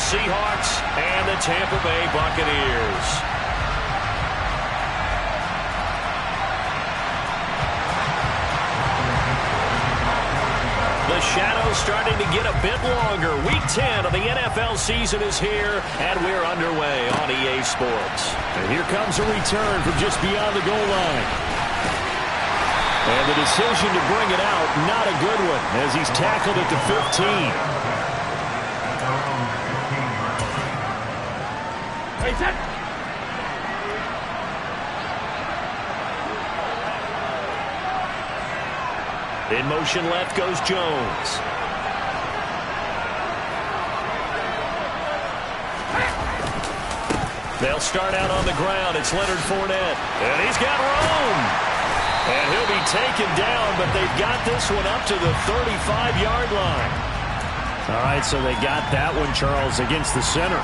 Seahawks and the Tampa Bay Buccaneers. The shadow's starting to get a bit longer. Week 10 of the NFL season is here, and we're underway on EA Sports. And here comes a return from just beyond the goal line. And the decision to bring it out, not a good one, as he's tackled at the 15. In motion left goes Jones. They'll start out on the ground. It's Leonard Fournette. And he's got room. And he'll be taken down, but they've got this one up to the 35-yard line. All right, so they got that one, Charles, against the center.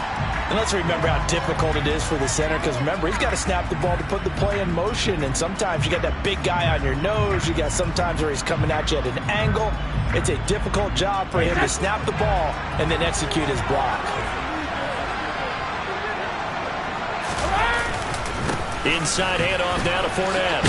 And let's remember how difficult it is for the center, because remember, he's got to snap the ball to put the play in motion, and sometimes you got that big guy on your nose. You got sometimes where he's coming at you at an angle. It's a difficult job for him to snap the ball and then execute his block. Inside handoff down to Fournette.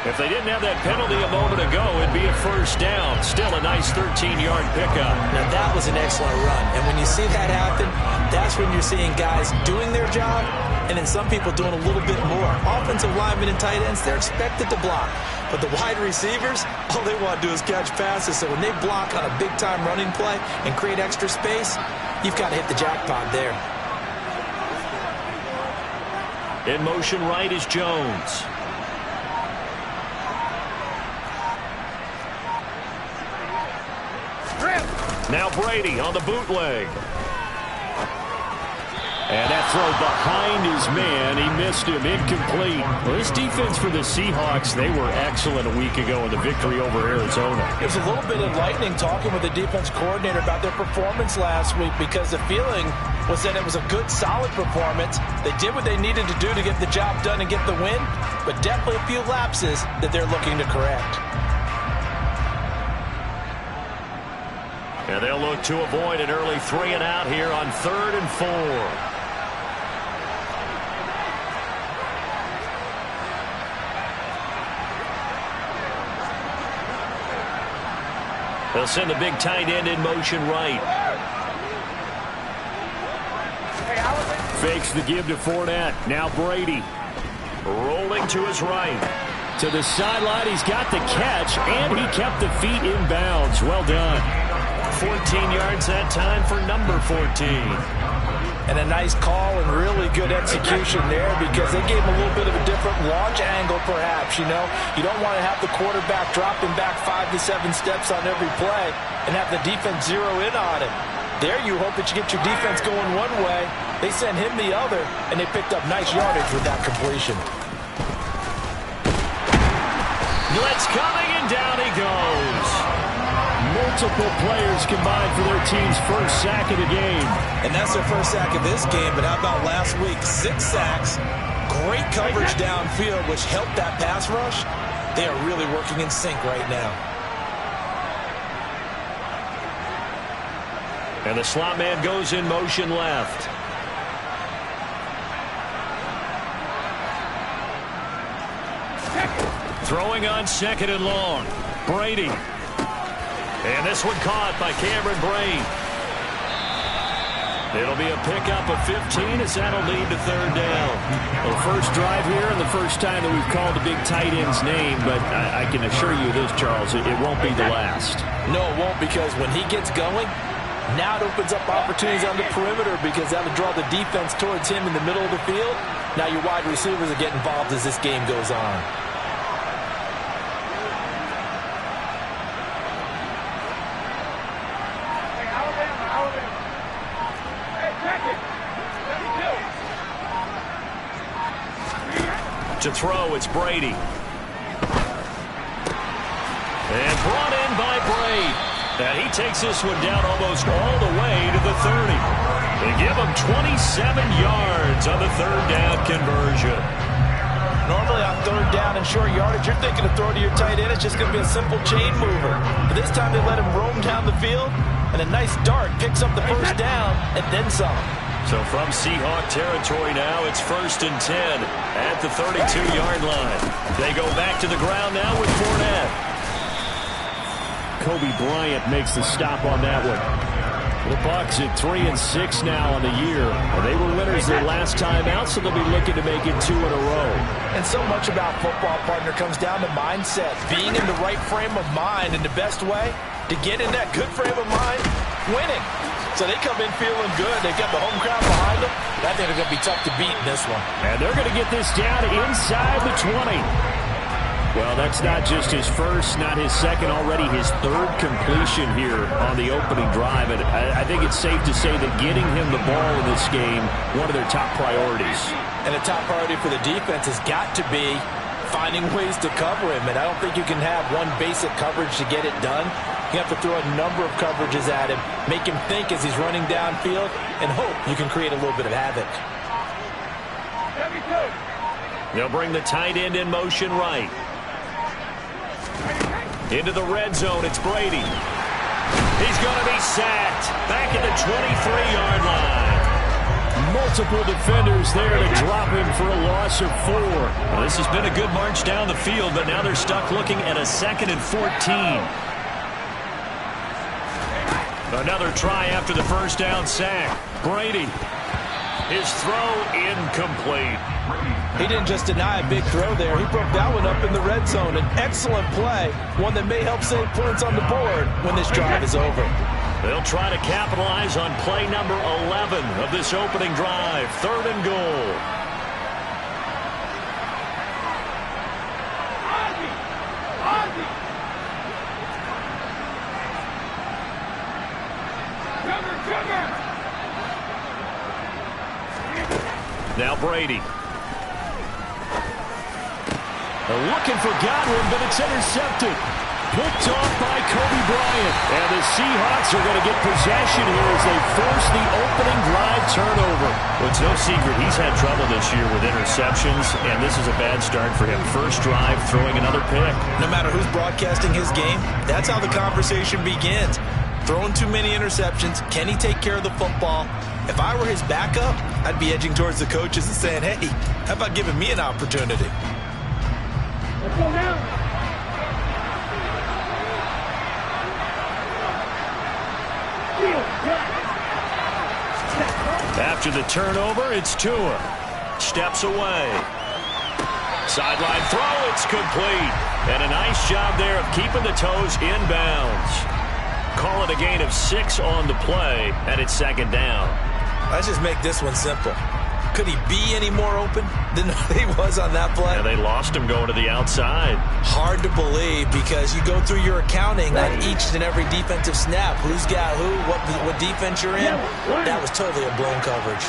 If they didn't have that penalty a moment ago, it'd be a first down. Still a nice 13-yard pickup. Now, that was an excellent run. And when you see that happen, that's when you're seeing guys doing their job and then some people doing a little bit more. Offensive linemen and tight ends, they're expected to block. But the wide receivers, all they want to do is catch passes. So when they block on a big-time running play and create extra space, you've got to hit the jackpot there. In motion right is Jones. Now Brady on the bootleg. And that throw behind his man. He missed him. Incomplete. Well, this defense for the Seahawks, they were excellent a week ago in the victory over Arizona. It was a little bit enlightening talking with the defense coordinator about their performance last week, because the feeling was that it was a good, solid performance. They did what they needed to do to get the job done and get the win, but definitely a few lapses that they're looking to correct. And they'll look to avoid an early 3 and out here on 3rd and 4. They'll send the big tight end in motion right. Fakes the give to Fournette. Now Brady. Rolling to his right. To the sideline, he's got the catch, and he kept the feet in bounds. Well done. 14 yards that time for number 14. And a nice call and really good execution there, because they gave him a little bit of a different launch angle perhaps. You know, you don't want to have the quarterback dropping back 5 to 7 steps on every play and have the defense zero in on him. There you hope that you get your defense going one way. They sent him the other, and they picked up nice yardage with that completion. Blitz coming, and down he goes. Multiple players combined for their team's first sack of the game. And that's their first sack of this game, but how about last week? 6 sacks, great coverage downfield, which helped that pass rush. They are really working in sync right now. And the slot man goes in motion left. Throwing on 2nd and long. Brady. And this one caught by Cameron Brate. It'll be a pickup of 15 as that'll lead to 3rd down. Well, first drive here and the first time that we've called the big tight end's name, but I can assure you this, Charles, it won't be the last. No, it won't, because when he gets going, now it opens up opportunities on the perimeter, because that'll draw the defense towards him in the middle of the field. Now your wide receivers will get involved as this game goes on. To throw, it's Brady. And brought in by Brate. And he takes this one down almost all the way to the 30. They give him 27 yards on the 3rd down conversion. Normally on 3rd down and short yardage, you're thinking to throw to your tight end. It's just going to be a simple chain mover. But this time they let him roam down the field. And a nice dart picks up the first down and then some. So from Seahawk territory now, it's 1st and 10 at the 32-yard line. They go back to the ground now with Fournette. Kobe Bryant makes the stop on that one. The Bucs at 3-6 now on the year. They were winners their last time out, so they'll be looking to make it 2 in a row. And so much about football, partner, comes down to mindset. Being in the right frame of mind, and the best way to get in that good frame of mind, winning. So they come in feeling good. They've got the home crowd behind them. I think they're going to be tough to beat in this one. And they're going to get this down inside the 20. Well, that's not just his first, not his second, already his third completion here on the opening drive. And I think it's safe to say that getting him the ball in this game, one of their top priorities. And a top priority for the defense has got to be finding ways to cover him. And I don't think you can have one basic coverage to get it done. You have to throw a number of coverages at him, make him think as he's running downfield, and hope you can create a little bit of havoc. They'll bring the tight end in motion right. Into the red zone, it's Brady. He's going to be sacked. Back at the 23-yard line. Multiple defenders there to drop him for a loss of 4. Well, this has been a good march down the field, but now they're stuck looking at a 2nd and 14. Another try after the first down sack. Brady. His throw incomplete. He didn't just deny a big throw there. He broke that one up in the red zone. An excellent play, one that may help save points on the board when this drive is over. They'll try to capitalize on play number 11 of this opening drive. 3rd and goal. Now Brady. They're looking for Godwin, but it's intercepted. Picked off by Kobe Bryant. And the Seahawks are going to get possession here as they force the opening drive turnover. Well, it's no secret he's had trouble this year with interceptions, and this is a bad start for him. First drive, throwing another pick. No matter who's broadcasting his game, that's how the conversation begins. Throwing too many interceptions. Can he take care of the football? If I were his backup, I'd be edging towards the coaches and saying, hey, how about giving me an opportunity? Let's go now. After the turnover, it's Tua. Steps away. Sideline throw, it's complete. And a nice job there of keeping the toes inbounds. Call it a gain of 6 on the play, and it's 2nd down. Let's just make this one simple. Could he be any more open than he was on that play? Yeah, they lost him going to the outside. Hard to believe because you go through your accounting on each and every defensive snap. Who's got who, what defense you're in. That was totally a blown coverage.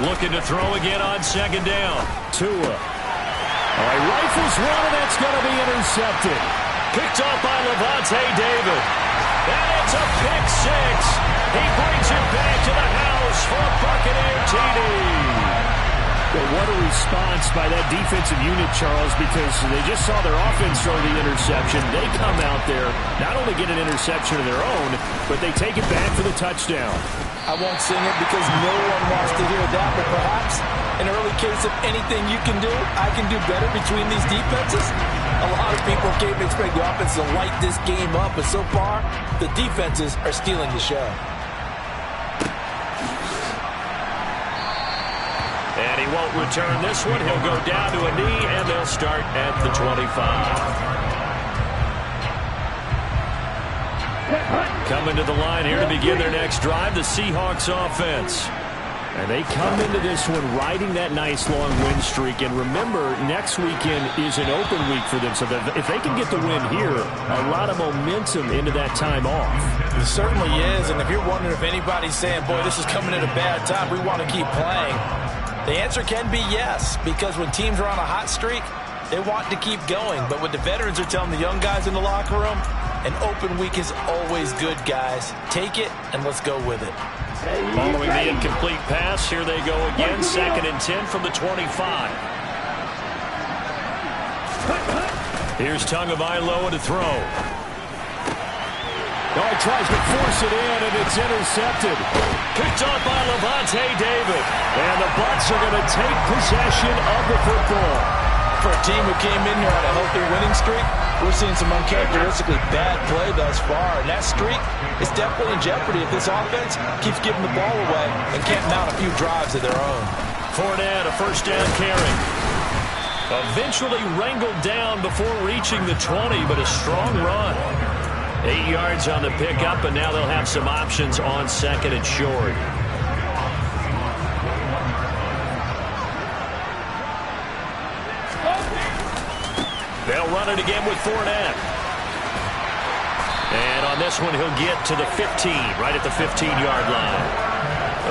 Looking to throw again on 2nd down. Tua. All right, rifles one, and that's going to be intercepted. Picked off by Levante David. And it's a pick 6. He brings it back to the house for a Buccaneer TD. Well, what a response by that defensive unit, Charles, because they just saw their offense throw the interception. They come out there, not only get an interception of their own, but they take it back for the touchdown. I won't sing it because no one wants to hear that, but perhaps an early case of anything you can do, I can do better between these defenses. A lot of people came to expect the offense to light this game up, but so far, the defenses are stealing the show. And he won't return this one. He'll go down to a knee, and they'll start at the 25. Coming to the line here to begin their next drive, the Seahawks offense. And they come into this one riding that nice long win streak. And remember, next weekend is an open week for them. So that if they can get the win here, a lot of momentum into that time off. It certainly is. And if you're wondering if anybody's saying, boy, this is coming at a bad time, we want to keep playing, the answer can be yes. Because when teams are on a hot streak, they want to keep going. But what the veterans are telling the young guys in the locker room, an open week is always good, guys. Take it, and let's go with it. Following the incomplete pass, here they go again. 2nd and 10 from the 25. Here's Tagovailoa to throw. Oh, he tries to force it in, and it's intercepted. Picked up by Levante David. And the Bucs are going to take possession of the football. For a team who came in here on a healthy winning streak, we're seeing some uncharacteristically bad play thus far. And that streak is definitely in jeopardy if this offense keeps giving the ball away and can't mount a few drives of their own. Fournette, a first down carry. Eventually wrangled down before reaching the 20, but a strong run. 8 yards on the pickup, and now they'll have some options on second and short. They'll run it again with Fournette. And on this one, he'll get to the 15, right at the 15-yard line.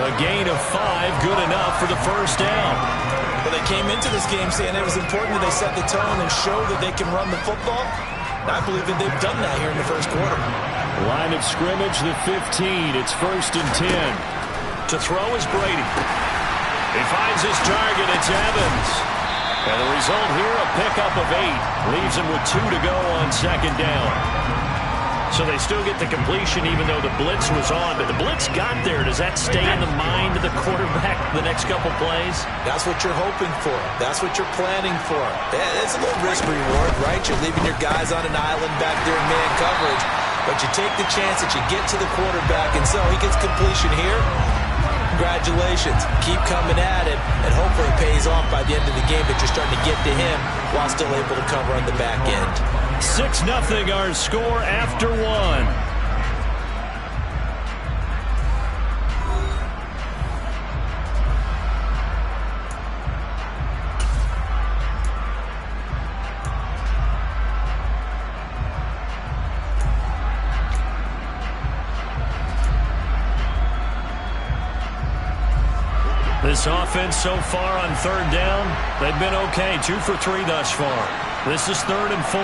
A gain of 5, good enough for the first down. Well, they came into this game saying it was important that they set the tone and show that they can run the football. I believe that they've done that here in the first quarter. Line of scrimmage, the 15. It's 1st and 10. To throw is Brady. He finds his target. It's Evans. And the result here, a pickup of 8. Leaves him with 2 to go on second down. So they still get the completion even though the blitz was on. But the blitz got there. Does that stay in the mind of the quarterback the next couple plays? That's what you're hoping for. That's what you're planning for. It's a little risk reward, right? You're leaving your guys on an island back there in man coverage. But you take the chance that you get to the quarterback. And so he gets completion here. Congratulations. Keep coming at it. And hopefully it pays off by the end of the game that you're starting to get to him while still able to cover on the back end. 6-0 our score after 1. This offense so far on third down, they've been okay. 2 for 3 thus far. This is 3rd and 4.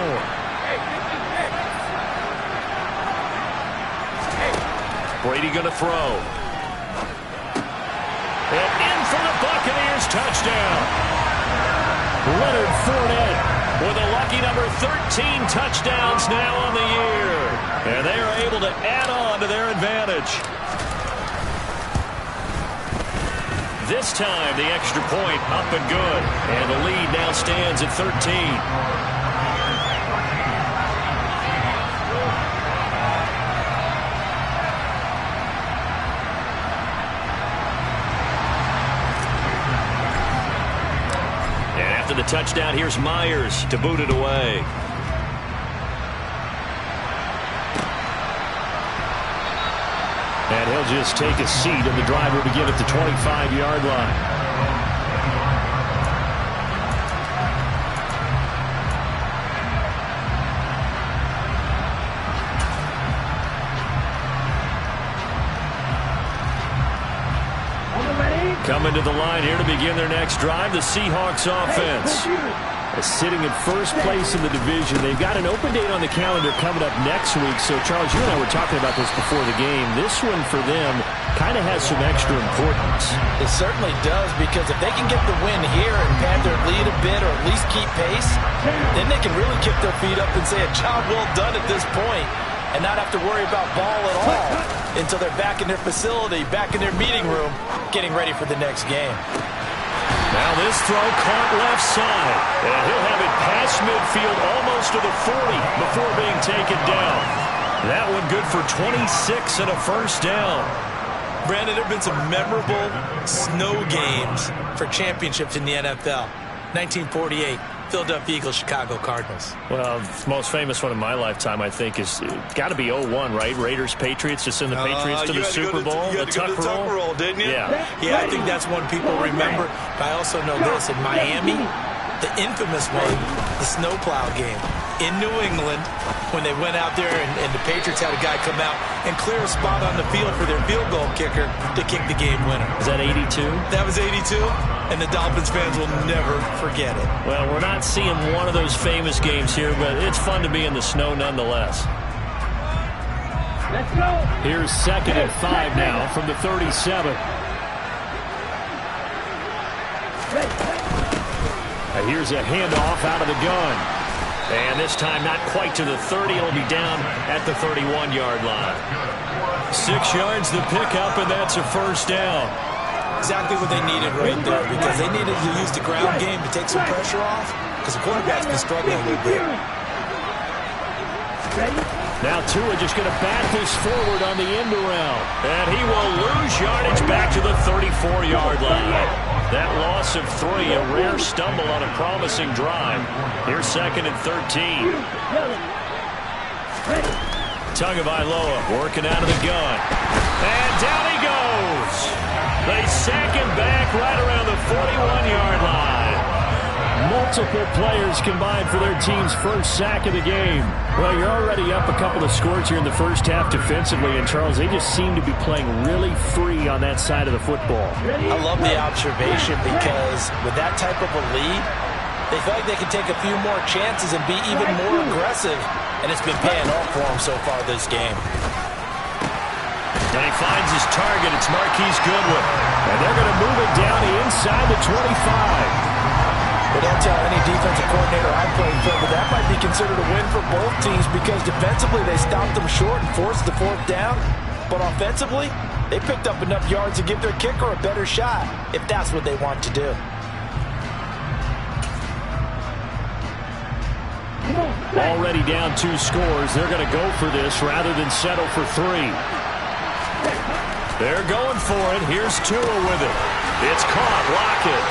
Brady going to throw. And in for the Buccaneers touchdown. Leonard Fournette with a lucky number 13 touchdowns now on the year. And they are able to add on to their advantage. This time, the extra point up and good. And the lead now stands at 13. And after the touchdown, here's Myers to boot it away. And he'll just take a seat, and the drive will begin at the 25-yard line. Coming to the line here to begin their next drive, the Seahawks offense. Sitting in first place in the division. They've got an open date on the calendar coming up next week. So, Charles, you and I were talking about this before the game. This one for them kind of has some extra importance. It certainly does, because if they can get the win here and pad their lead a bit or at least keep pace, then they can really kick their feet up and say a job well done at this point and not have to worry about ball at all until they're back in their facility, back in their meeting room, getting ready for the next game. Now this throw caught left side. And he'll have it past midfield almost to the 40 before being taken down. That one good for 26 and a first down. Brandon, there have been some memorable snow games for championships in the NFL. 1948, Philadelphia Eagles, Chicago Cardinals. Well, the most famous one in my lifetime, I think, is got to be 01, right? Raiders, Patriots, to send the Patriots to the Super Bowl. You had to go to the Tuck roll, didn't you? Yeah, I think that's one people remember. But I also know this. In Miami, the infamous one, the snowplow game. In New England, when they went out there and the Patriots had a guy come out and clear a spot on the field for their field goal kicker to kick the game winner. Is that 82? That was 82, and the Dolphins fans will never forget it. Well, we're not seeing one of those famous games here, but it's fun to be in the snow nonetheless. Let's go. Here's 2nd and 5 now from the 37. And here's a handoff out of the gun. And this time not quite to the 30. It'll be down at the 31-yard line. 6 yards the pickup, and that's a first down. Exactly what they needed right there, because they needed to use the ground game to take some pressure off, because the quarterback's been struggling a little bit. Now Tua just going to bat this forward on the end around. And he will lose yardage back to the 34-yard line. That loss of 3, a rare stumble on a promising drive. Here's 2nd and 13. Tagovailoa working out of the gun. And down he goes. They sack him back right around the 41-yard line. Multiple players combined for their team's first sack of the game. Well, you're already up a couple of scores here in the first half defensively, and Charles, they just seem to be playing really free on that side of the football. I love the observation, because with that type of a lead, they feel like they can take a few more chances and be even more aggressive, and it's been paying off for them so far this game. And he finds his target. It's Marquise Goodwin. And they're going to move it down inside the 25. But don't tell any defensive coordinator I played for, but that might be considered a win for both teams, because defensively they stopped them short and forced the 4th down. But offensively, they picked up enough yards to give their kicker a better shot, if that's what they want to do. Already down 2 scores. They're going to go for this rather than settle for 3. They're going for it. Here's Tua with it. It's caught. Lockett.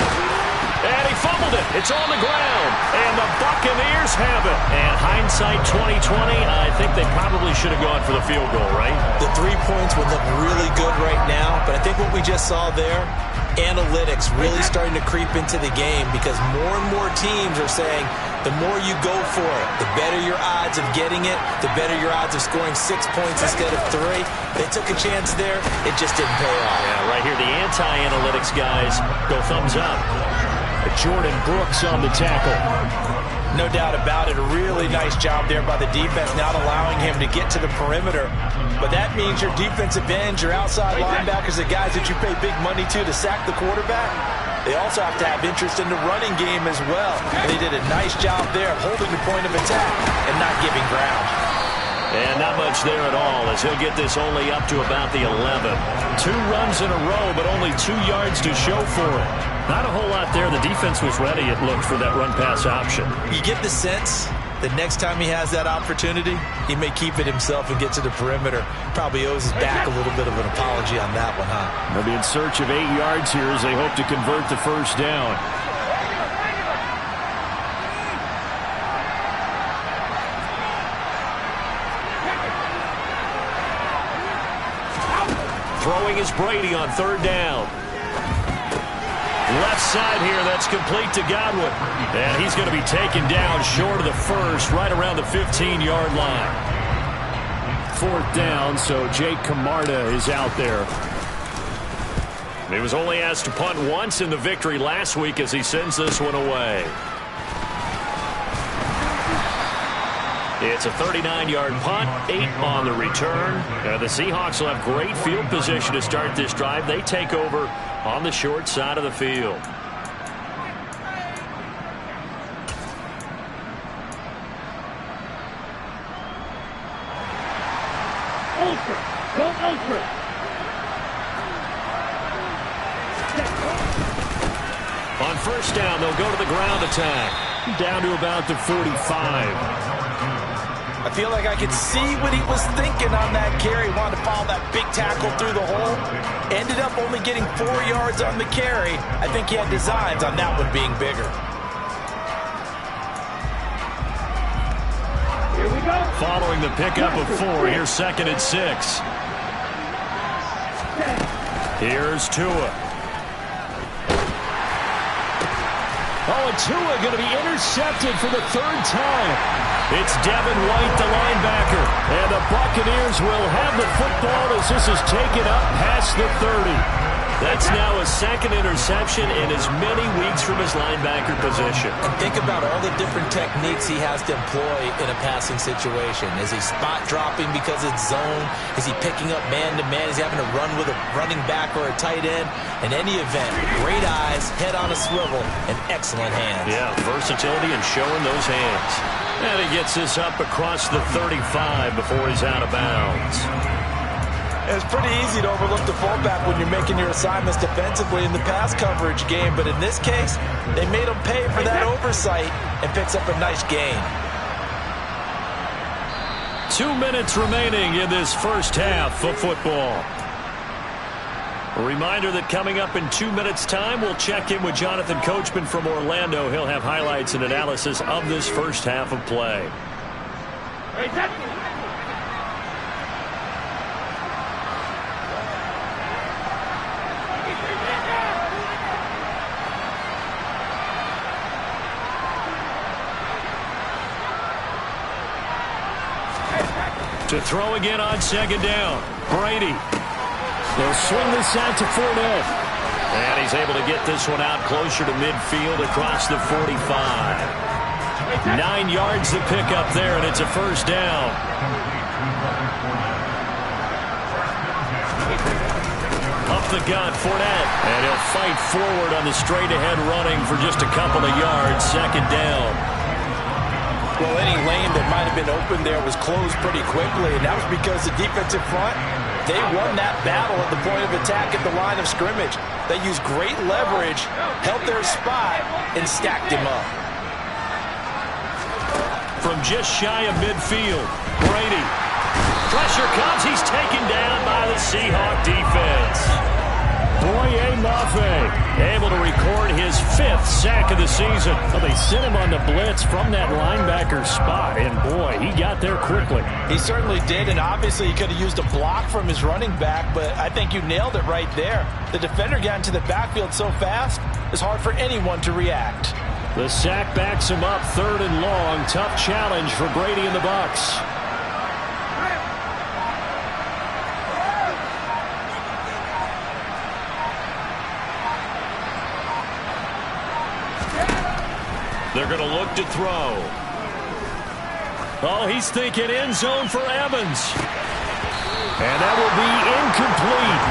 And he fumbled it. It's on the ground. And the Buccaneers have it. And hindsight 2020, I think they probably should have gone for the field goal, right? The 3 points would look really good right now, but I think what we just saw there, analytics really starting to creep into the game, because more and more teams are saying the more you go for it, the better your odds of getting it, the better your odds of scoring 6 points instead of 3. They took a chance there. It just didn't pay off. Yeah, right here, the anti-analytics guys go thumbs up. Jordan Brooks on the tackle. No doubt about it. A really nice job there by the defense, not allowing him to get to the perimeter. But that means your defensive ends, your outside linebackers, the guys that you pay big money to sack the quarterback, they also have to have interest in the running game as well. And they did a nice job there of holding the point of attack and not giving ground. And not much there at all, as he'll get this only up to about the 11. 2 runs in a row, but only 2 yards to show for it. Not a whole lot there. The defense was ready, it looked, for that run-pass option. You get the sense that next time he has that opportunity, he may keep it himself and get to the perimeter. Probably owes his back a little bit of an apology on that one, huh? They'll be in search of 8 yards here as they hope to convert the first down. Throwing is Brady on 3rd down. Left side here, that's complete to Godwin. And he's going to be taken down short of the first, right around the 15-yard line. 4th down, so Jake Camarda is out there. He was only asked to punt once in the victory last week as he sends this one away. It's a 39-yard punt, 8 on the return. The Seahawks will have great field position to start this drive. They take over on the short side of the field. Ultra. Go Ultra. On 1st down, they'll go to the ground attack. Down to about the 45. I feel like I could see what he was thinking on that carry. Wanted to follow that big tackle through the hole. Ended up only getting 4 yards on the carry. I think he had designs on that one being bigger. Here we go. Following the pickup of 4, here's 2nd and 6. Here's Tua. Oh, and Tua going to be intercepted for the 3rd time. It's Devin White, the linebacker. And the Buccaneers will have the football as this is taken up past the 30. That's now a 2nd interception in as many weeks from his linebacker position. And think about all the different techniques he has to employ in a passing situation. Is he spot dropping because it's zone? Is he picking up man-to-man? Is he having to run with a running back or a tight end? In any event, great eyes, head on a swivel, and excellent hands. Yeah, versatility and showing those hands. And he gets this up across the 35 before he's out of bounds. It's pretty easy to overlook the fullback when you're making your assignments defensively in the pass coverage game, but in this case, they made him pay for that oversight and picks up a nice gain. 2 minutes remaining in this first half of football. A reminder that coming up in 2 minutes' time, we'll check in with Jonathan Coachman from Orlando. He'll have highlights and analysis of this first half of play. To throw again on second down. Brady. They'll swing this out to Fournette. And he's able to get this one out closer to midfield across the 45. 9 yards to pick up there, and it's a first down. Up the gut, Fournette. And he'll fight forward on the straight-ahead running for just a couple of yards. Second down. Well, any lane that might have been open there was closed pretty quickly, and that was because the defensive front, they won that battle at the point of attack at the line of scrimmage. They used great leverage, held their spot, and stacked him up. From just shy of midfield, Brady. Pressure comes. He's taken down by the Seahawk defense. Boye Mafe able to record his 5th sack of the season. Well, they sent him on the blitz from that linebacker spot, and boy, he got there quickly. He certainly did, and obviously he could have used a block from his running back, but I think you nailed it right there. The defender got into the backfield so fast, it's hard for anyone to react. The sack backs him up, 3rd and long. Tough challenge for Brady and the Bucs. They're going to look to throw. Oh, he's thinking end zone for Evans. And that will be incomplete.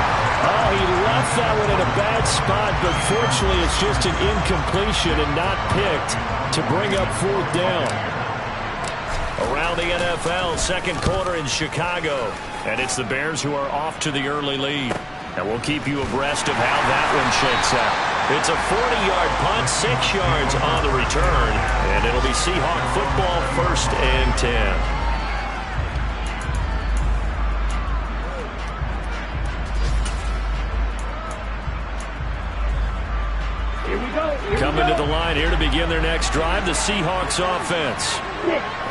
Oh, he left that one in a bad spot, but fortunately it's just an incompletion and not picked to bring up 4th down. Around the NFL, second quarter in Chicago. And it's the Bears who are off to the early lead. And we'll keep you abreast of how that one shakes out. It's a 40-yard punt, 6 yards on the return. And it'll be Seahawk football, 1st and 10. Coming to the line here to begin their next drive, the Seahawks offense.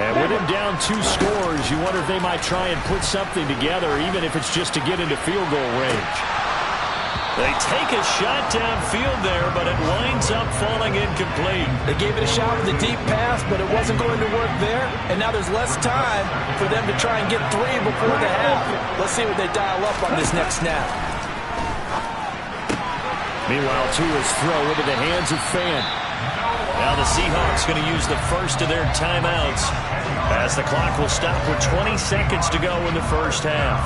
And with him down 2 scores, you wonder if they might try and put something together, even if it's just to get into field goal range. They take a shot downfield there, but it winds up falling incomplete. They gave it a shot with a deep pass, but it wasn't going to work there. And now there's less time for them to try and get 3 before the half. Let's see what they dial up on this next snap. Meanwhile, Tua's throw into the hands of Fan. Now the Seahawks going to use the first of their timeouts as the clock will stop with 20 seconds to go in the first half.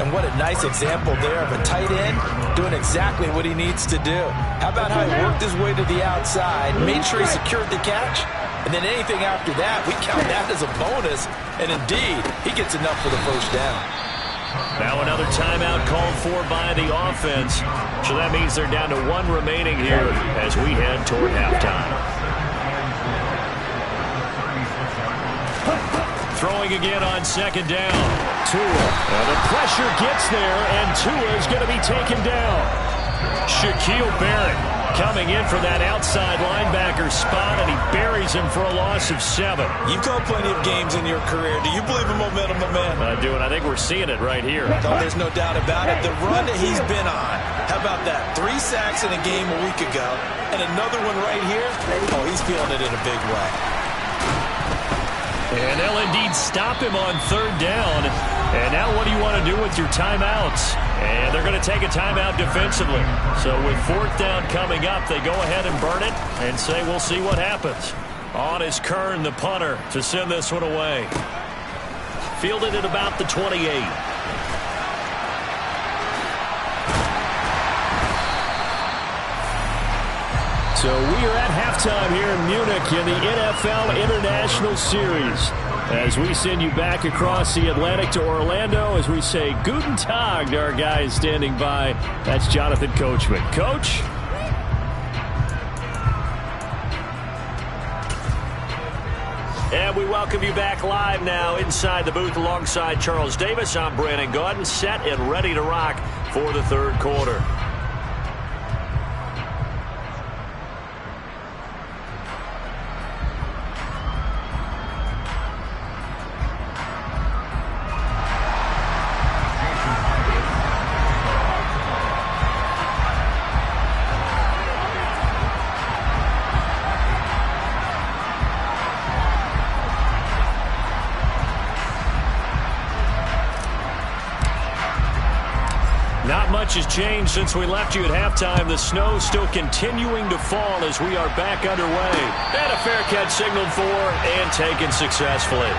And what a nice example there of a tight end doing exactly what he needs to do. How about how he worked his way to the outside, made sure he secured the catch, and then anything after that, we count that as a bonus. And indeed, he gets enough for the first down. Now another timeout called for by the offense. So that means they're down to 1 remaining here as we head toward halftime. Throwing again on second down. Tua. The pressure gets there, and Tua's going to be taken down. Shaquille Barrett coming in for that outside linebacker spot, and he buries him for a loss of 7. You've called plenty of games in your career. Do you believe in momentum, my man? I do, and I think we're seeing it right here. No, there's no doubt about it. The run that he's been on, how about that? 3 sacks in a game a week ago, and another one right here. Oh, he's feeling it in a big way. And they'll indeed stop him on 3rd down. And now what do you want to do with your timeouts? And they're going to take a timeout defensively. So with 4th down coming up, they go ahead and burn it and say we'll see what happens. On is Kern, the punter, to send this one away. Fielded at about the 28. So we are at halftime here in Munich in the NFL International Series. As we send you back across the Atlantic to Orlando, as we say Guten Tag to our guys standing by. That's Jonathan Coachman. Coach? And we welcome you back live now inside the booth alongside Charles Davis. I'm Brandon Gaudin, set and ready to rock for the third quarter. Much has changed since we left you at halftime. The snow still continuing to fall as we are back underway. And a fair catch signaled for and taken successfully.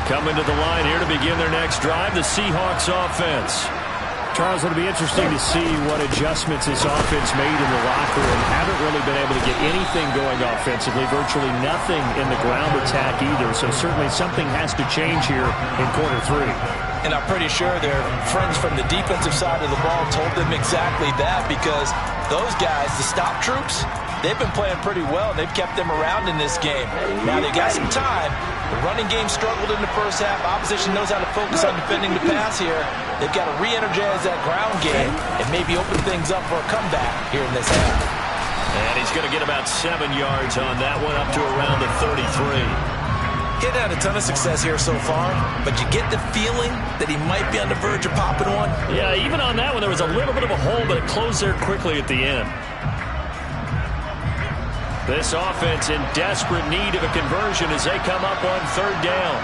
Coming to the line here to begin their next drive, the Seahawks offense. Charles, it'll be interesting to see what adjustments this offense made in the locker room. Haven't really been able to get anything going offensively, virtually nothing in the ground attack either. So certainly something has to change here in quarter three. And I'm pretty sure their friends from the defensive side of the ball told them exactly that, because those guys, the stop troops, they've been playing pretty well, and they've kept them around in this game. Now they got some time. The running game struggled in the first half. Opposition knows how to focus on defending the pass here. They've got to re-energize that ground game and maybe open things up for a comeback here in this half. And he's going to get about 7 yards on that one, up to around the 33. He had a ton of success here so far, but you get the feeling that he might be on the verge of popping one. Yeah, even on that one, there was a little bit of a hole, but it closed there quickly at the end. This offense in desperate need of a conversion as they come up on third down.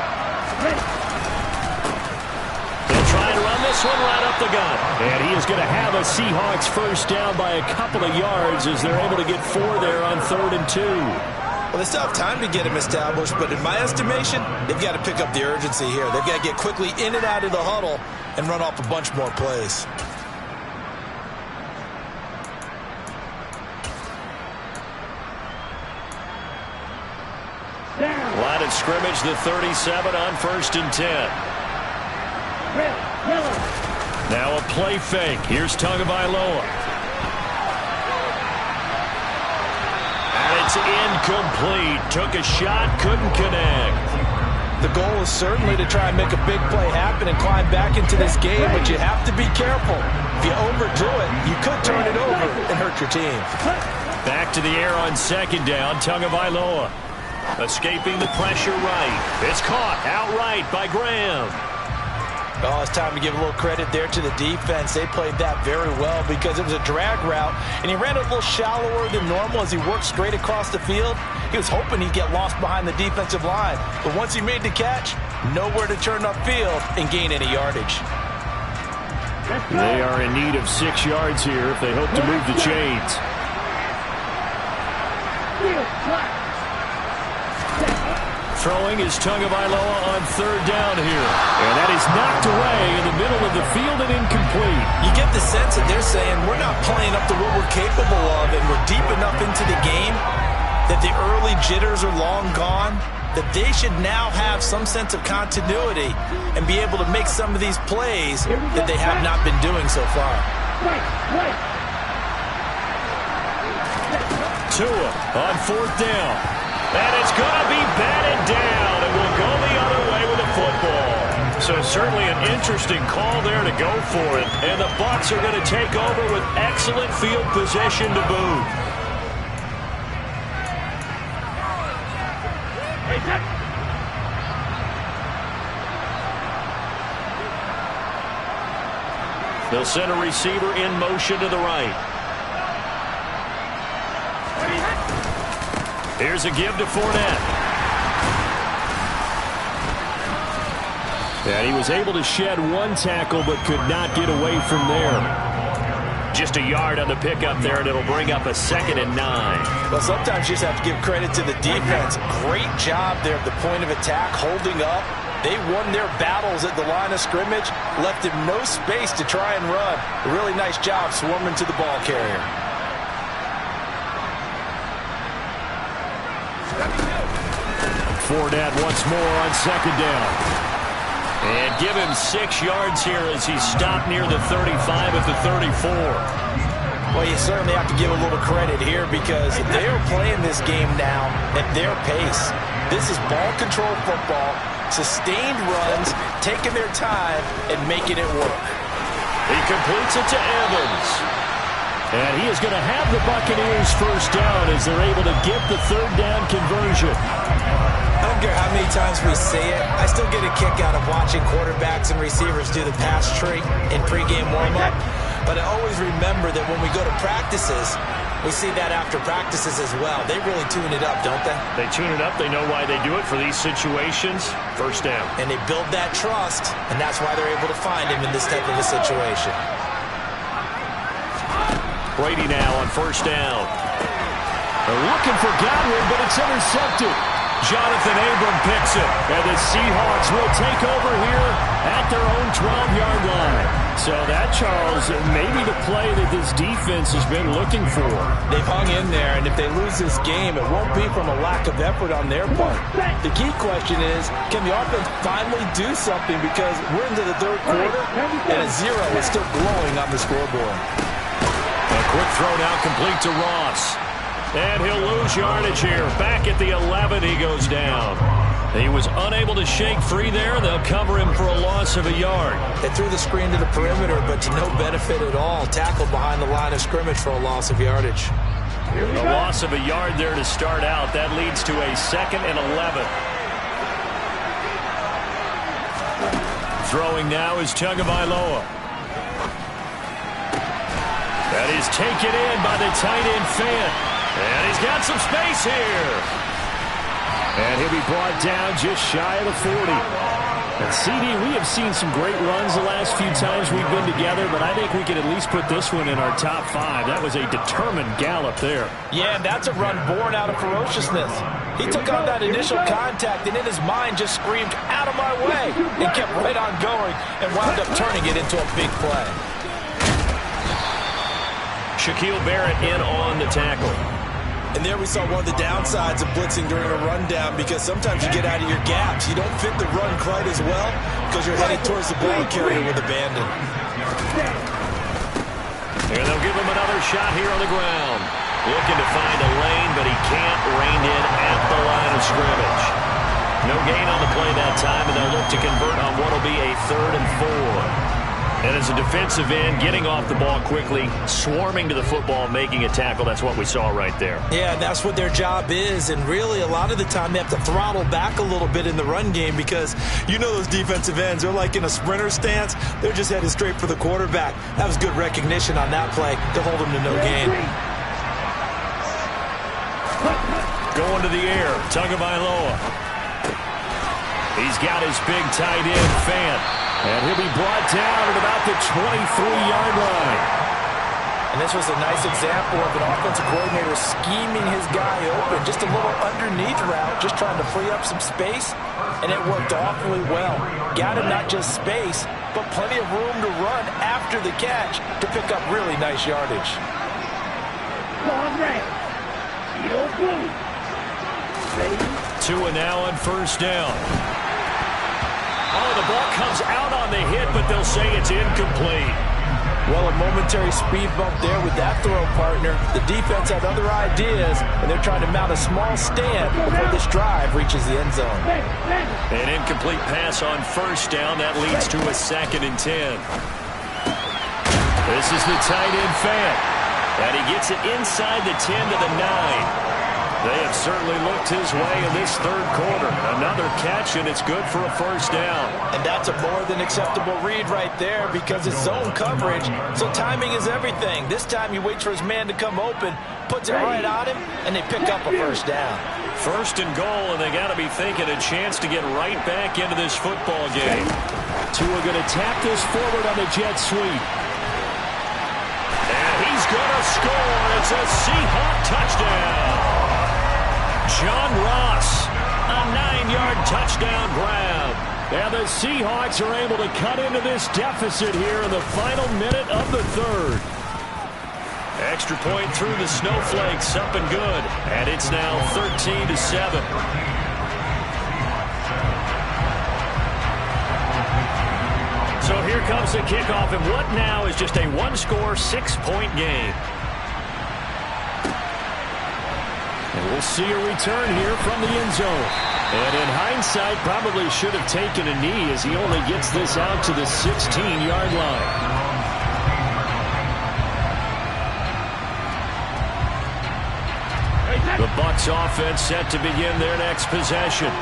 They'll try to run this one right up the gut. And he is going to have a Seahawks first down by a couple of yards as they're able to get 4 there on 3rd and 2. Well, they still have time to get him established, but in my estimation, they've got to pick up the urgency here. They've got to get quickly in and out of the huddle and run off a bunch more plays. Line of scrimmage, the 37 on 1st and 10. Now a play fake. Here's Tagovailoa. And it's incomplete. Took a shot, couldn't connect. The goal is certainly to try and make a big play happen and climb back into this game, but you have to be careful. If you overdo it, you could turn it over and hurt your team. Back to the air on 2nd down, Tagovailoa. Escaping the pressure right. It's caught outright by Graham. Oh, it's time to give a little credit there to the defense. They played that very well because it was a drag route, and he ran a little shallower than normal as he worked straight across the field. He was hoping he'd get lost behind the defensive line, but once he made the catch, nowhere to turn upfield and gain any yardage. They are in need of 6 yards here if they hope to move the chains. Throwing is Tagovailoa on 3rd down here. And that is knocked away in the middle of the field and incomplete. You get the sense that they're saying we're not playing up to what we're capable of, and we're deep enough into the game that the early jitters are long gone, that they should now have some sense of continuity and be able to make some of these plays that they have not been doing so far. Tua on 4th down. And it's going to be batted down, and we'll go the other way with the football. So certainly an interesting call there to go for it. And the Bucs are going to take over with excellent field position to boot. They'll send a receiver in motion to the right. Here's a give to Fournette. And he was able to shed 1 tackle but could not get away from there. Just a yard on the pickup there, and it'll bring up a 2nd and 9. Well, sometimes you just have to give credit to the defense. Great job there at the point of attack, holding up. They won their battles at the line of scrimmage, left him no space to try and run. A really nice job swarming to the ball carrier. Fournette once more on 2nd down. And give him 6 yards here as he's stopped near the 35 at the 34. Well, you certainly have to give a little credit here because they are playing this game now at their pace. This is ball control football, sustained runs, taking their time and making it work. He completes it to Evans. And he is going to have the Buccaneers first down as they're able to get the 3rd down conversion. I don't care how many times we say it, I still get a kick out of watching quarterbacks and receivers do the pass tree in pregame warm-up. But I always remember that when we go to practices, we see that after practices as well. They really tune it up, don't they? They tune it up. They know why they do it for these situations. First down. And they build that trust, and that's why they're able to find him in this type of a situation. Brady now on 1st down. They're looking for Godwin, but it's intercepted. Jonathan Abram picks it. And the Seahawks will take over here at their own 12-yard line. So that, Charles, may be the play that this defense has been looking for. They've hung in there, and if they lose this game, it won't be from a lack of effort on their part. The key question is, can the offense finally do something? Because we're into the 3rd quarter, and a 0 is still glowing on the scoreboard. A quick throw now complete to Ross. And he'll lose yardage here. Back at the 11, he goes down. He was unable to shake free there. They'll cover him for a loss of a yard. They threw the screen to the perimeter, but to no benefit at all. Tackled behind the line of scrimmage for a loss of yardage. A loss of a yard there to start out. That leads to a 2nd and 11. Throwing now is Tagovailoa. That is taken in by the tight end Fant. And he's got some space here. And he'll be brought down just shy of the 40. And CD, we have seen some great runs the last few times we've been together, but I think we can at least put this one in our top 5. That was a determined gallop there. Yeah, and that's a run born out of ferociousness. He took on that initial contact, and in his mind just screamed, "Out of my way," and kept right on going and wound up turning it into a big play. Shaquille Barrett in on the tackle. And there we saw one of the downsides of blitzing during a rundown, because sometimes you get out of your gaps. You don't fit the run quite as well because you're headed towards the ball carrier with abandon. And they'll give him another shot here on the ground. Looking to find a lane, but he can't rein in at the line of scrimmage. No gain on the play that time, and they'll look to convert on what will be a 3rd and 4. And as a defensive end, getting off the ball quickly, swarming to the football, making a tackle, that's what we saw right there. Yeah, that's what their job is, and really a lot of the time they have to throttle back a little bit in the run game, because you know those defensive ends, they're like in a sprinter stance. They're just headed straight for the quarterback. That was good recognition on that play to hold him to no gain. Going to the air, Tagovailoa. He's got his big tight end, Fant. And he'll be brought down at about the 23-yard line. And this was a nice example of an offensive coordinator scheming his guy open. Just a little underneath route, just trying to free up some space. And it worked awfully well. Got him not just space, but plenty of room to run after the catch to pick up really nice yardage. Tua now on 1st down. Oh, the ball comes out on the hit, but they'll say it's incomplete. Well, a momentary speed bump there with that throw partner. The defense had other ideas, and they're trying to mount a small stand before this drive reaches the end zone. An incomplete pass on 1st down. That leads to a 2nd and 10. This is the tight end Fant. And he gets it inside the 10 to the 9. They have certainly looked his way in this 3rd quarter. Another catch, and it's good for a 1st down. And that's a more than acceptable read right there, because it's zone coverage, so timing is everything. This time he waits for his man to come open, puts it right on him, and they pick up a 1st down. 1st and goal, and they got to be thinking a chance to get right back into this football game. Tua going to tap this forward on the jet sweep. And going to score. It's a Seahawk touchdown. John Ross, a 9-yard touchdown grab. And the Seahawks are able to cut into this deficit here in the final minute of the third. Extra point through the snowflakes, up and good. And it's now 13-7. So here comes the kickoff, and what now is just a one-score, 6-point game. And we'll see a return here from the end zone. And in hindsight, probably should have taken a knee as he only gets this out to the 16-yard line. The Bucs offense set to begin their next possession.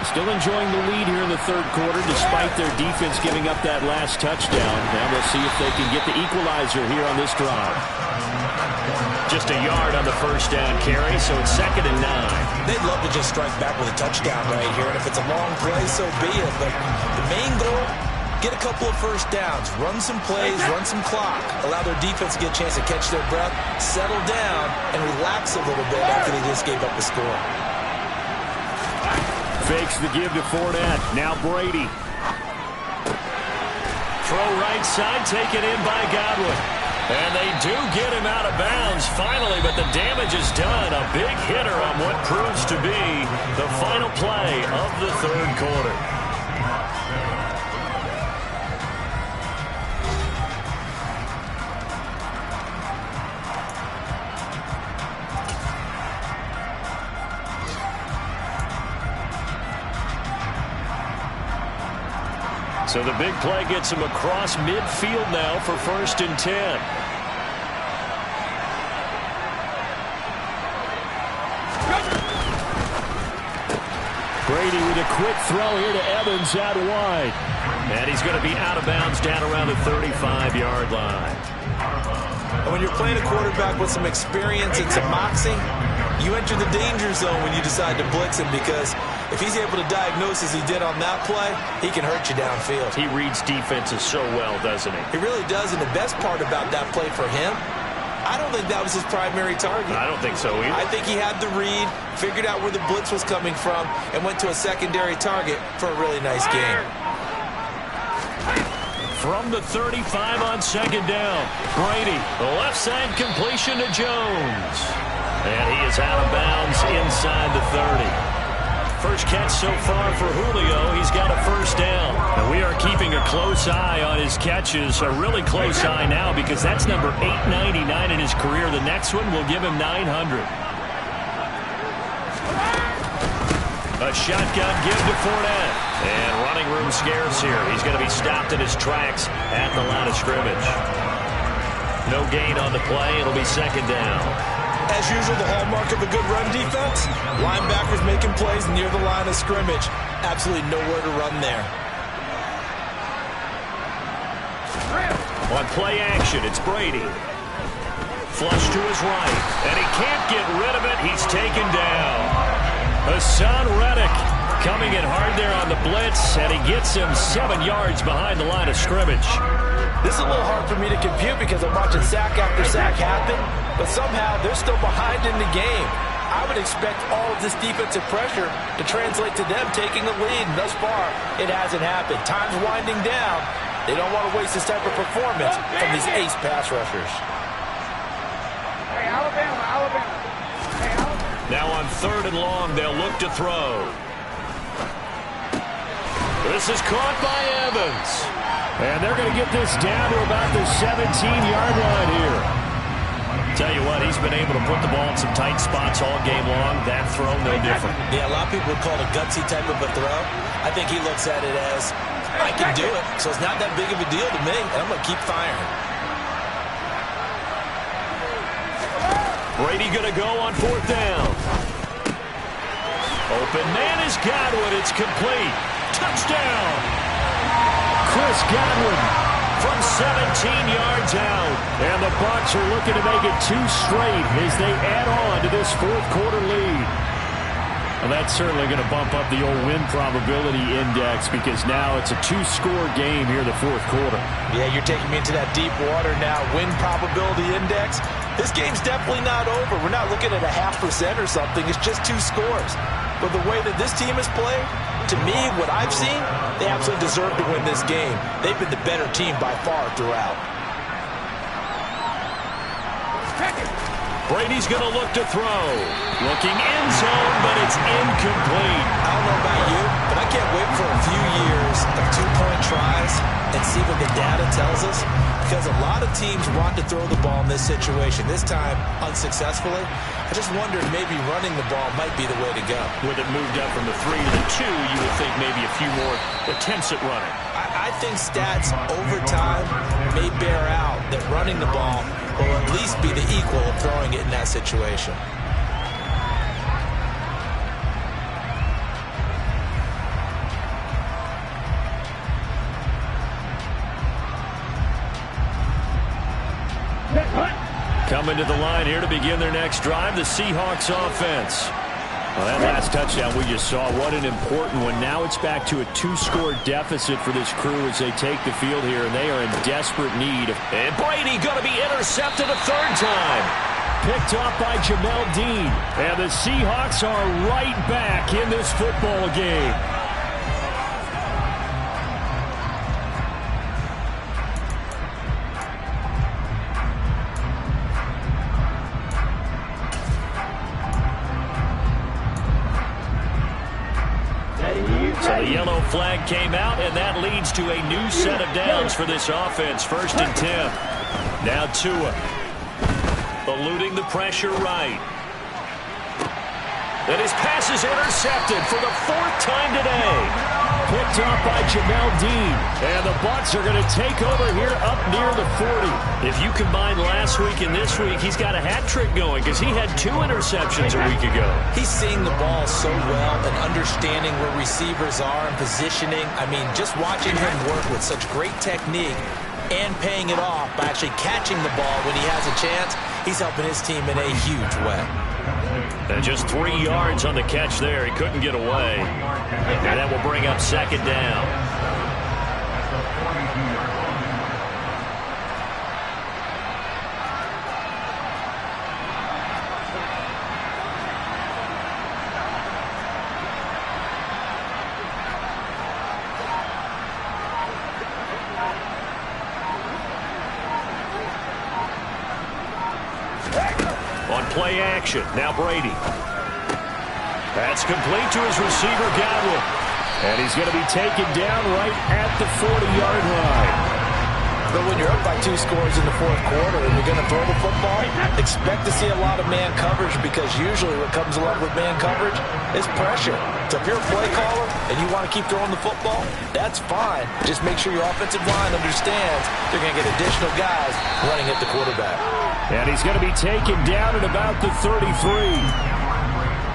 Still enjoying the lead here in the third quarter despite their defense giving up that last touchdown. Now we'll see if they can get the equalizer here on this drive. Just a yard on the first down carry, so it's 2nd and 9. They'd love to just strike back with a touchdown right here, and if it's a long play, so be it. But the main goal, get a couple of first downs, run some plays, run some clock, allow their defense to get a chance to catch their breath, settle down, and relax a little bit after they just gave up the score. Fakes the give to Fournette. Now Brady. Throw right side, taken in by Godwin. And they do get him out of bounds finally, but the damage is done. A big hitter on what proves to be the final play of the third quarter. So the big play gets him across midfield now for 1st and 10. Brady with a quick throw here to Evans out wide. And he's going to be out of bounds down around the 35-yard line. And when you're playing a quarterback with some experience and some moxie, you enter the danger zone when you decide to blitz him, because if he's able to diagnose as he did on that play, he can hurt you downfield. He reads defenses so well, doesn't he? He really does, and the best part about that play for him, I don't think that was his primary target. I don't think so either. I think he had the read, figured out where the blitz was coming from, and went to a secondary target for a really nice game. From the 35 on 2nd down, Brady, the left side completion to Jones. And he is out of bounds inside the 30. First catch so far for Julio. He's got a first down. And we are keeping a close eye on his catches. A really close eye now, because that's number 899 in his career. The next one will give him 900. A shotgun give to Fournette. And running room scarce here. He's going to be stopped in his tracks at the line of scrimmage. No gain on the play. It'll be 2nd down. As usual, the hallmark of a good run defense, linebackers making plays near the line of scrimmage. Absolutely nowhere to run there. On play action, it's Brady. Flush to his right, and he can't get rid of it. He's taken down. Hassan Reddick coming in hard there on the blitz, and he gets him 7 yards behind the line of scrimmage. This is a little hard for me to compute because I'm watching sack after sack happen, but somehow they're still behind in the game. I would expect all of this defensive pressure to translate to them taking the lead, and thus far, it hasn't happened. Time's winding down. They don't want to waste this type of performance from these ace pass rushers. Hey, Alabama. Hey, Alabama. Now on 3rd and long, they'll look to throw. This is caught by Evans. And they're going to get this down to about the 17-yard line here. Tell you what, he's been able to put the ball in some tight spots all game long. That throw, no different. Yeah, a lot of people would call it a gutsy type of a throw. I think he looks at it as, I can do it, so it's not that big of a deal to me, and I'm going to keep firing. Brady going to go on 4th down. Open man is Godwin. It's complete. Touchdown. Chris Godwin from 17 yards out. And the Bucs are looking to make it 2 straight as they add on to this 4th quarter lead. Well, that's certainly going to bump up the old win probability index because now it's a two-score game here in the fourth quarter. Yeah, you're taking me into that deep water now. Win probability index. This game's definitely not over. We're not looking at a 0.5% or something. It's just 2 scores. But the way that this team has played, to me, what I've seen, they absolutely deserve to win this game. They've been the better team by far throughout. Brady's going to look to throw. Looking end zone, but it's incomplete. I don't know about you, but I can't wait for a few years of 2-point tries and see what the data tells us. Because a lot of teams want to throw the ball in this situation. This time, unsuccessfully. I just wonder if maybe running the ball might be the way to go. With it moved up from the 3 to the 2, you would think maybe a few more attempts at running. I think stats over time may bear out that running the ball will at least be the equal of throwing it in that situation. Coming to the line here to begin their next drive, the Seahawks offense. Well, that last touchdown we just saw, what an important one. Now it's back to a 2-score deficit for this crew as they take the field here, and they are in desperate need. And Brady going to be intercepted a third time. Picked off by Jamel Dean. And the Seahawks are right back in this football game. So the yellow flag came out, and that leads to a new set of downs for this offense. 1st and 10. Now Tua. Eluding the pressure right. And his pass is intercepted for the 4th time today. Picked off by Jamel Dean. And the Bucs are going to take over here up near the 40. If you combine last week and this week, he's got a hat trick going because he had 2 interceptions a week ago. He's seeing the ball so well and understanding where receivers are and positioning. I mean, just watching him work with such great technique and paying it off by actually catching the ball when he has a chance, he's helping his team in a huge way. And just 3 yards on the catch there. He couldn't get away. And that will bring up 2nd down. Play action. Now Brady. That's complete to his receiver, Godwin. And he's going to be taken down right at the 40-yard line. But when you're up by 2 scores in the 4th quarter and you're going to throw the football, expect to see a lot of man coverage because usually what comes along with man coverage is pressure. So if you're a play caller and you want to keep throwing the football, that's fine. Just make sure your offensive line understands they're going to get additional guys running at the quarterback. And he's going to be taken down at about the 33.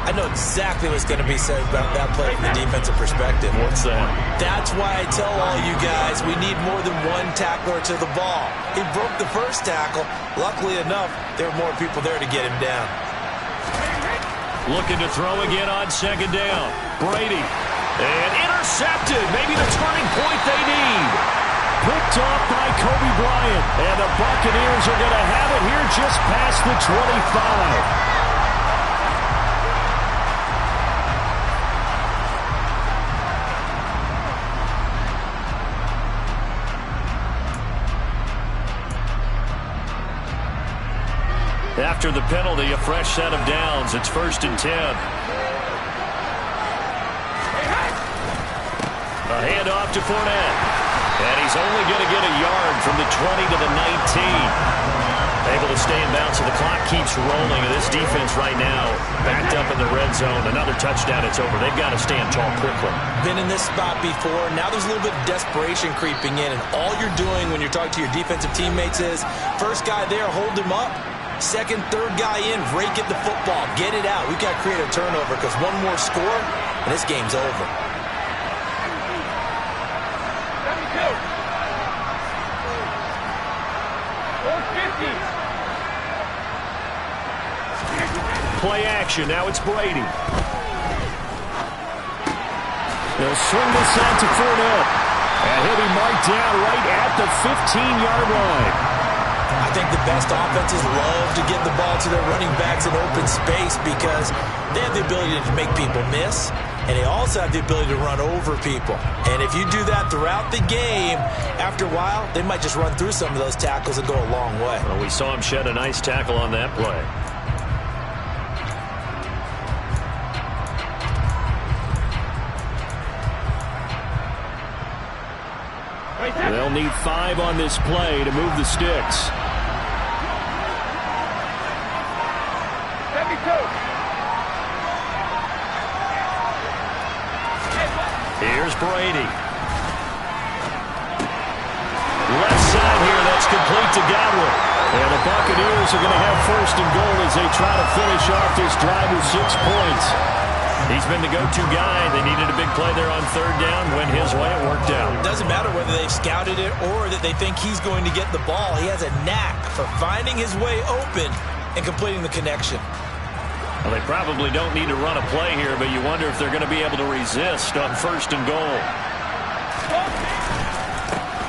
I know exactly what's going to be said about that play from the defensive perspective. What's that? That's why I tell all you guys we need more than 1 tackler to the ball. He broke the first tackle. Luckily enough, there were more people there to get him down. Looking to throw again on 2nd down. Brady. And intercepted. Maybe the turning point they need. Picked off by Kobe Bryant. And the Buccaneers are going to have it here just past the 25. After the penalty, a fresh set of downs. It's 1st and 10. A handoff to Fournette. And he's only going to get a yard from the 20 to the 19. Able to stay in bounds, so the clock keeps rolling. And this defense right now backed up in the red zone. Another touchdown, it's over. They've got to stand tall quickly. Been in this spot before. Now there's a little bit of desperation creeping in. And all you're doing when you're talking to your defensive teammates is, first guy there, hold him up. 2nd, 3rd guy in, rake at the football. Get it out. We've got to create a turnover because one more score, and this game's over. Play action. Now it's Brady. They'll swing this out to Fournette. And he'll be marked down right at the 15-yard line. I think the best offenses love to get the ball to their running backs in open space because they have the ability to make people miss, and they also have the ability to run over people. And if you do that throughout the game, after a while, they might just run through some of those tackles and go a long way. Well, we saw him shed a nice tackle on that play. They'll need 5 on this play to move the sticks. 72. Here's Brady. Left side here, that's complete to Godwin. And the Buccaneers are going to have first and goal as they try to finish off this drive with 6 points. He's been the go-to guy. They needed a big play there on third down. Went his way. It worked out. It doesn't matter whether they've scouted it or that they think he's going to get the ball. He has a knack for finding his way open and completing the connection. Well, they probably don't need to run a play here, but you wonder if they're going to be able to resist on first and goal.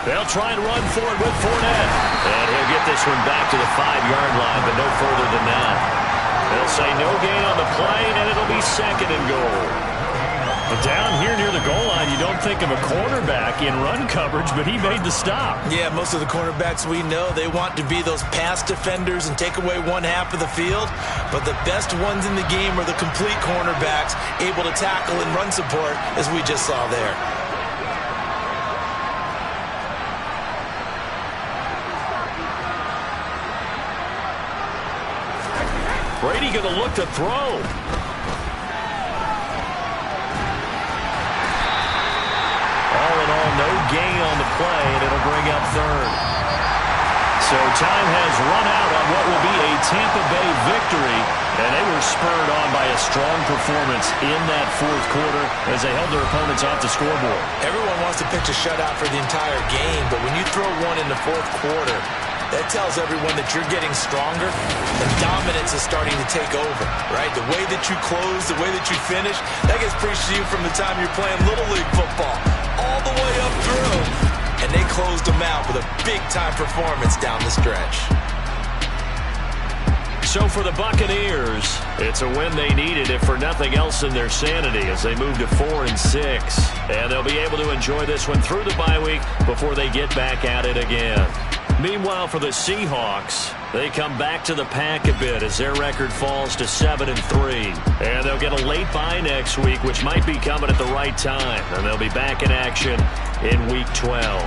They'll try and run for it with Fournette. And he'll get this one back to the 5-yard line, but no further than that. They'll say no gain on the play, and it'll be second and goal. But down here near the goal line, you don't think of a cornerback in run coverage, but he made the stop. Yeah, most of the cornerbacks we know, they want to be those pass defenders and take away one half of the field. But the best ones in the game are the complete cornerbacks, able to tackle and run support, as we just saw there. Brady going to look to throw. All in all, no gain on the play, and it'll bring up third. So time has run out on what will be a Tampa Bay victory, and they were spurred on by a strong performance in that fourth quarter as they held their opponents off the scoreboard. Everyone wants to pitch a shutout for the entire game, but when you throw one in the fourth quarter, that tells everyone that you're getting stronger and dominance is starting to take over, right? The way that you close, the way that you finish, that gets preached to you from the time you're playing Little League football all the way up through. And they closed them out with a big-time performance down the stretch. So for the Buccaneers, it's a win they needed, if for nothing else in their sanity, as they move to 4-6. And they'll be able to enjoy this one through the bye week before they get back at it again. Meanwhile, for the Seahawks, they come back to the pack a bit as their record falls to 7-3. And they'll get a late bye next week, which might be coming at the right time. And they'll be back in action in Week 12.